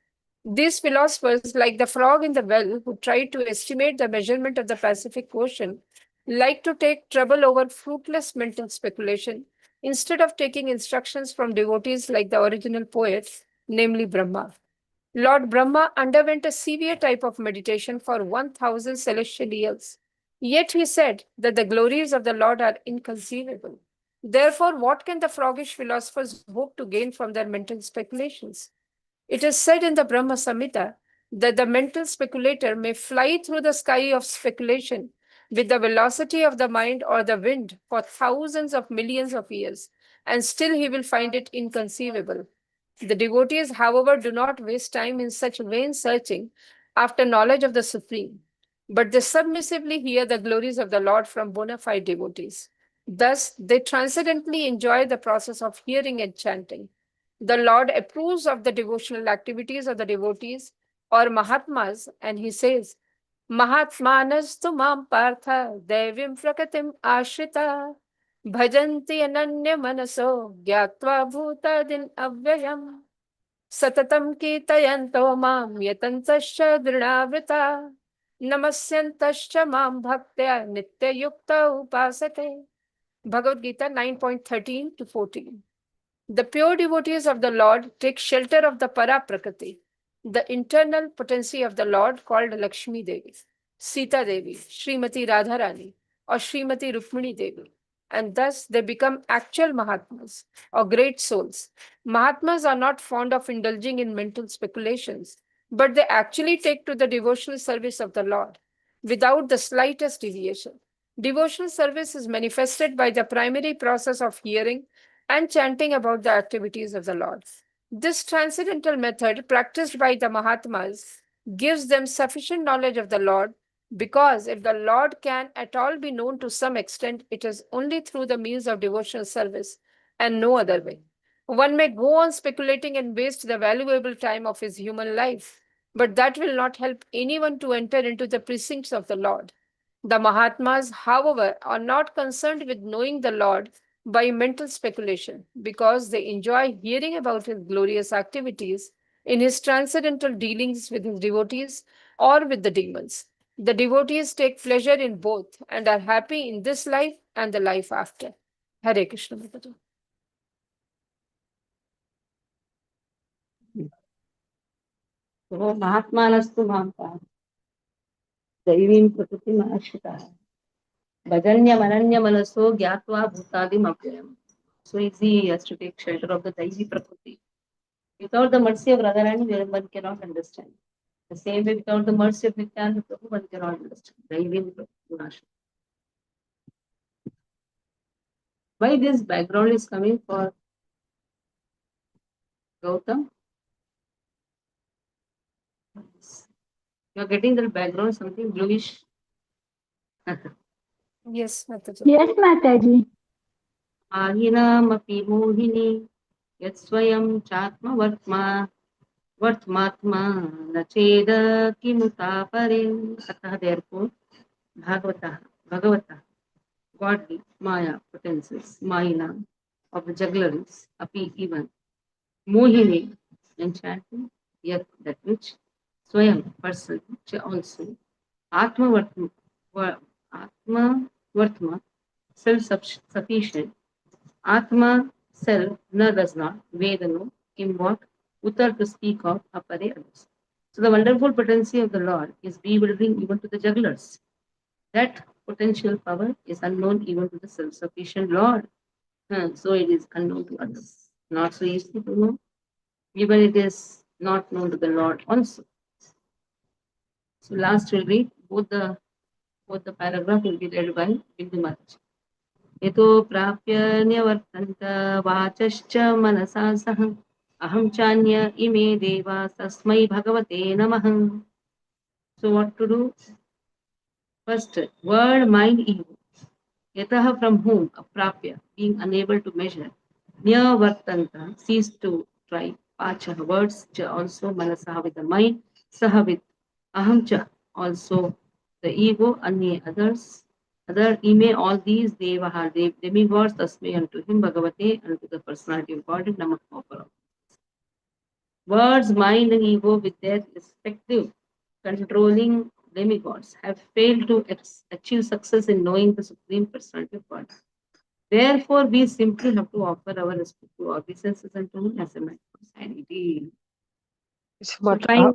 These philosophers, like the frog in the well who tried to estimate the measurement of the Pacific Ocean, like to take trouble over fruitless mental speculation instead of taking instructions from devotees like the original poet, namely Brahma. Lord Brahma underwent a severe type of meditation for 1,000 celestial years. Yet he said that the glories of the Lord are inconceivable. Therefore, what can the froggish philosophers hope to gain from their mental speculations? It is said in the Brahma Samhita that the mental speculator may fly through the sky of speculation with the velocity of the mind or the wind for thousands of millions of years, and still he will find it inconceivable. The devotees, however, do not waste time in such vain searching after knowledge of the Supreme, but they submissively hear the glories of the Lord from bona fide devotees. Thus, they transcendently enjoy the process of hearing and chanting. The Lord approves of the devotional activities of the devotees or Mahatmas, and he says, Mahatmanastu mam partha devim prakatim ashrita bhajanti ananya manaso gyatva bhutadin avyayam satatam kitayanto mam yatantasya drinavita namasyantasya mam bhaktya nitya yukta upasate. Bhagavad Gita 9.13 to 14. The pure devotees of the Lord take shelter of the Para Prakriti, the internal potency of the Lord called Lakshmi Devi, Sita Devi, Srimati Radharani, or Srimati Rukmini Devi, and thus they become actual Mahatmas or great souls. Mahatmas are not fond of indulging in mental speculations, but they actually take to the devotional service of the Lord without the slightest deviation. Devotional service is manifested by the primary process of hearing and chanting about the activities of the Lord. This transcendental method, practiced by the Mahatmas, gives them sufficient knowledge of the Lord, because if the Lord can at all be known to some extent, it is only through the means of devotional service and no other way. One may go on speculating and waste the valuable time of his human life, but that will not help anyone to enter into the precincts of the Lord. The Mahatmas, however, are not concerned with knowing the Lord by mental speculation, because they enjoy hearing about his glorious activities in his transcendental dealings with his devotees or with the demons. The devotees take pleasure in both and are happy in this life and the life after. Hare Krishna. Mataji. So Mahatmanastu mam partha daivim prakritim ashrita bhajanya mananya manaso gyatva bhutadim avyayam. So easy has to take shelter of the Daivi Prakriti. Without the mercy of Radharani, one cannot understand. The same way, without the mercy of Nityananda Prabhu, one cannot understand. Daivi Prakriti. Why this background is coming for Gautam? You are getting the background, something bluish. Yes, Mataji. Yes, Mataji. Ahinamapi mohini yat swayam chatma vartmatma nacheda kimuta pare. Atah therefore Bhagavata, godly Maya potencies, Mayana of the juggleries, api even, Mohini, enchanting, yet that which, Swayam, person, also, Atma Vartma, self-sufficient, Atma, self, na does not, Vedano, in what, Uttar to speak of, apare others. So the wonderful potency of the Lord is bewildering even to the jugglers. That potential power is unknown even to the self-sufficient Lord. So it is unknown to others. Not so easy to know. Even it is not known to the Lord also. So last we'll read both the paragraph will be read by Bindu Mataji. Yato prapya nyavartanta vachascha manasa sah aham chanya ime deva tasmai bhagavate namah. So what to do? First, word, mind, ego. Yataha from whom, aprapya, being unable to measure. Nya vartanta, cease to try. Pacha, words, cha also manasaha with the mind, saha with aham cha, also the ego, anye others. Other ime all these devaha, demigods, tasme unto him, Bhagavate, unto the personality of God, and Namah offer. Words, mind, and ego, with their respective controlling demigods, have failed to achieve success in knowing the Supreme Personality of God. Therefore, we simply have to offer our respective obeisances unto him as a matter of sanity. So But trying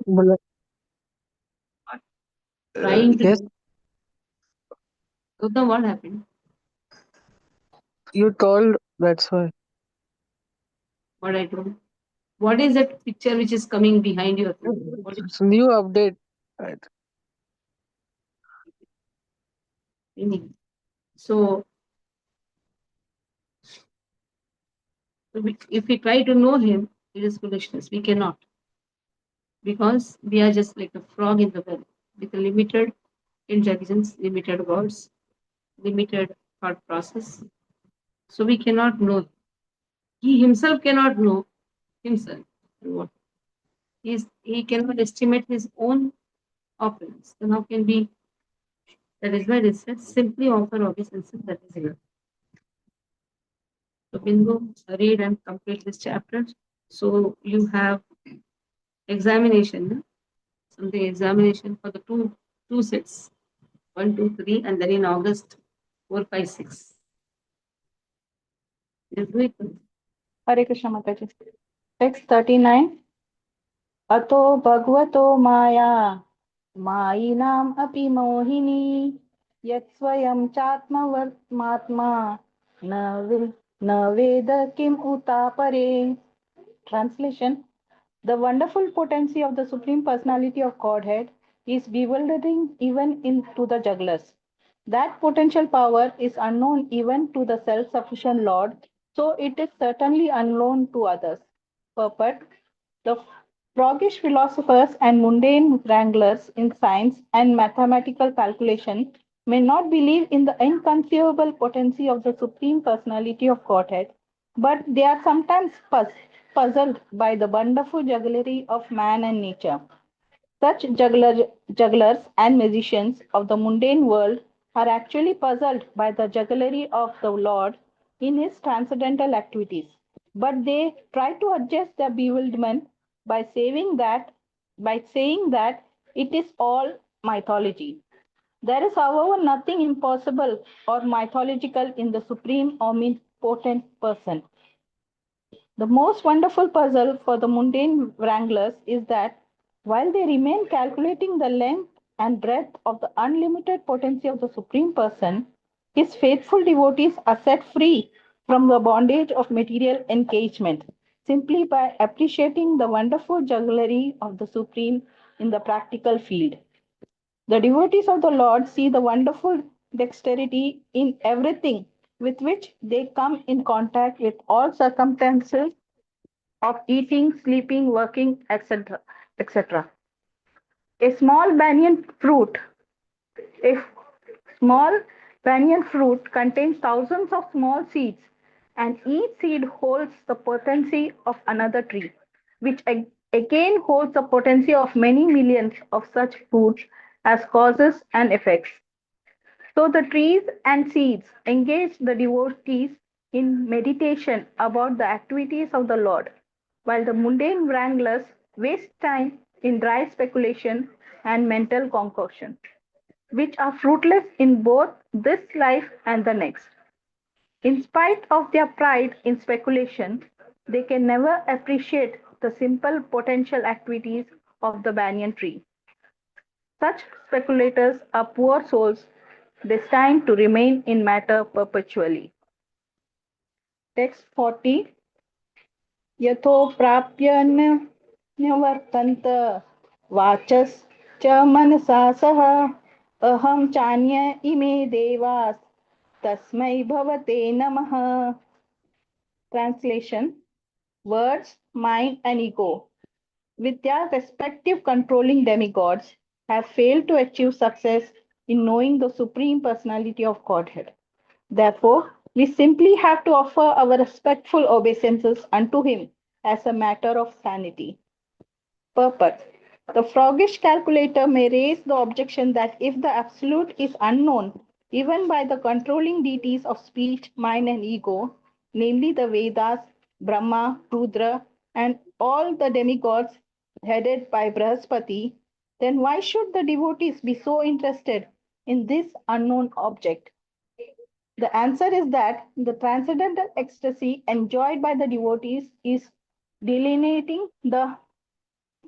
to yes, do what happened? you told, that's why. What I told. What is that picture which is coming behind your thing? What is It's new update. Right. meaning? So if we try to know him, it is foolishness. We cannot, because we are just like a frog in the well with a limited intelligence, limited words, limited thought process. So we cannot know. He himself cannot know himself. What he cannot estimate his own opulence. Then how can we? That is why it said simply offer obeisances. That is enough. So Bindu, read and complete this chapter. So you have examination, no? Something examination for the two sets, 1, 2, 3, and then in August 4, 5, 6. Yes, do it. Hare Krishna Mataji. Text 39. Ato bhagavato maya मायिनाम् अपि मोहिनी यत्स्वयं चात्मवर्त्मात्मा न वेद किम् उतापरे. Translation. The wonderful potency of the Supreme Personality of Godhead is bewildering even to the jugglers. That potential power is unknown even to the self-sufficient Lord, so it is certainly unknown to others. Purport. The froggish philosophers and mundane wranglers in science and mathematical calculation may not believe in the inconceivable potency of the Supreme Personality of Godhead, but they are sometimes puzzled by the wonderful jugglery of man and nature. Such jugglers and magicians of the mundane world are actually puzzled by the jugglery of the Lord in his transcendental activities. But they try to adjust their bewilderment by saying that it is all mythology. There is, however, nothing impossible or mythological in the supreme omnipotent person. The most wonderful puzzle for the mundane wranglers is that while they remain calculating the length and breadth of the unlimited potency of the Supreme Person, his faithful devotees are set free from the bondage of material engagement simply by appreciating the wonderful jugglery of the Supreme in the practical field. The devotees of the Lord see the wonderful dexterity in everything with which they come in contact with all circumstances of eating, sleeping, working, etc. etc. A small banyan fruit, a small banyan fruit contains thousands of small seeds, and each seed holds the potency of another tree, which again holds the potency of many millions of such fruits as causes and effects. So the trees and seeds engage the devotees in meditation about the activities of the Lord, while the mundane wranglers waste time in dry speculation and mental concoction, which are fruitless in both this life and the next. In spite of their pride in speculation, they can never appreciate the simple potential activities of the banyan tree. Such speculators are poor souls destined to remain in matter perpetually. Text 40. यथोप्राप्य न्यवर्तन्त वाचश्च मनसा सह अहं चान्य इमे देवास् तस्मै भवते नमः. Translation. Words, mind and ego, with their respective controlling demigods, have failed to achieve success in knowing the Supreme Personality of Godhead. Therefore, we simply have to offer our respectful obeisances unto him as a matter of sanity. Purport. The froggish calculator may raise the objection that if the absolute is unknown, even by the controlling deities of speech, mind, and ego, namely the Vedas, Brahma, Rudra, and all the demigods headed by Brahaspati, then why should the devotees be so interested in this unknown object? The answer is that the transcendental ecstasy enjoyed by the devotees is delineating the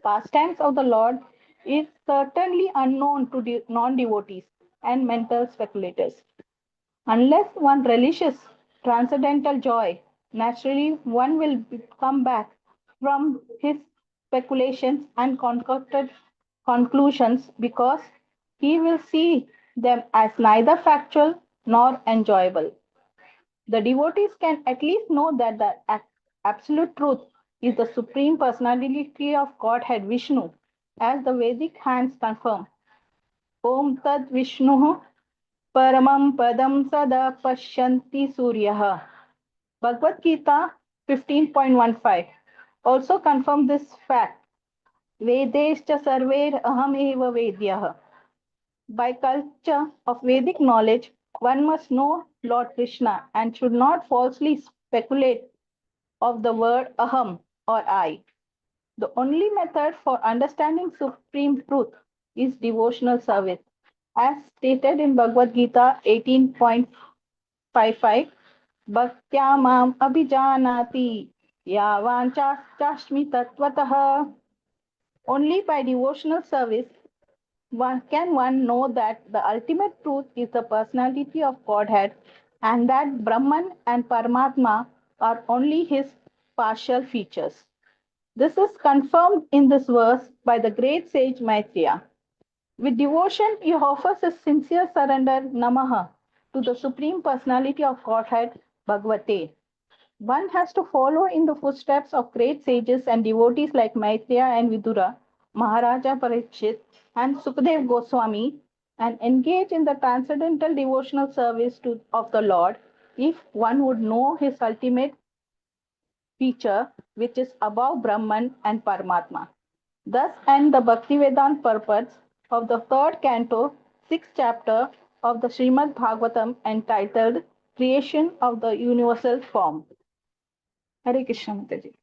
pastimes of the Lord is certainly unknown to non-devotees and mental speculators. Unless one relishes transcendental joy, naturally one will come back from his speculations and concocted conclusions because he will see them as neither factual nor enjoyable. The devotees can at least know that the absolute truth is the supreme personality of Godhead Vishnu, as the Vedic hands confirm. Om Tad Vishnu Paramam Padam Sada Pashyanti Suryah. Bhagavad Gita 15.15 also confirm this fact. Vedescha Sarver Aham Eva Vedyah. By culture of Vedic knowledge, one must know Lord Krishna and should not falsely speculate of the word aham or I. The only method for understanding supreme truth is devotional service. As stated in Bhagavad Gita 18.55, Bhaktya mam abhijanati yavanchashmi tatvatah. Only by devotional service one know that the ultimate truth is the personality of Godhead and that Brahman and Paramatma are only his partial features. This is confirmed in this verse by the great sage Maitreya. With devotion, he offers a sincere surrender namaha to the Supreme Personality of Godhead, Bhagavate. One has to follow in the footsteps of great sages and devotees like Maitreya and Vidura, Maharaja Parikshit, and Sukadev Goswami, and engage in the transcendental devotional service of the Lord if one would know his ultimate feature, which is above Brahman and Paramatma. Thus end the Bhaktivedanta purports of the third canto, sixth chapter of the Srimad Bhagavatam entitled Creation of the Universal Form. Hare Krishna Mataji.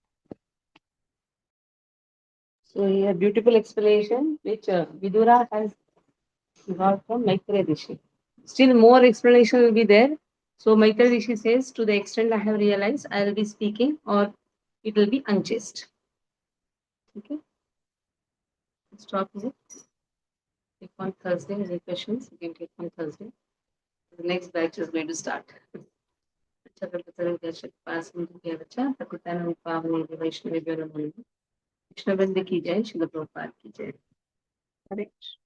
So a beautiful explanation which Vidura has got from Maitreya Rishi. Still more explanation will be there. So Maitreya Rishi says, to the extent I have realized, I will be speaking or it will be unchaste. Okay. Stop here. Take on Thursday. Any questions? You can take on Thursday. The next batch is going to start. अच्छा प्रकटन दर्शक पास में किया बच्चा प्रकटन पावन वैष्णव विद्या कृष्ण बंद की जय श्री प्रभुपाद की जय। हरे कृष्ण।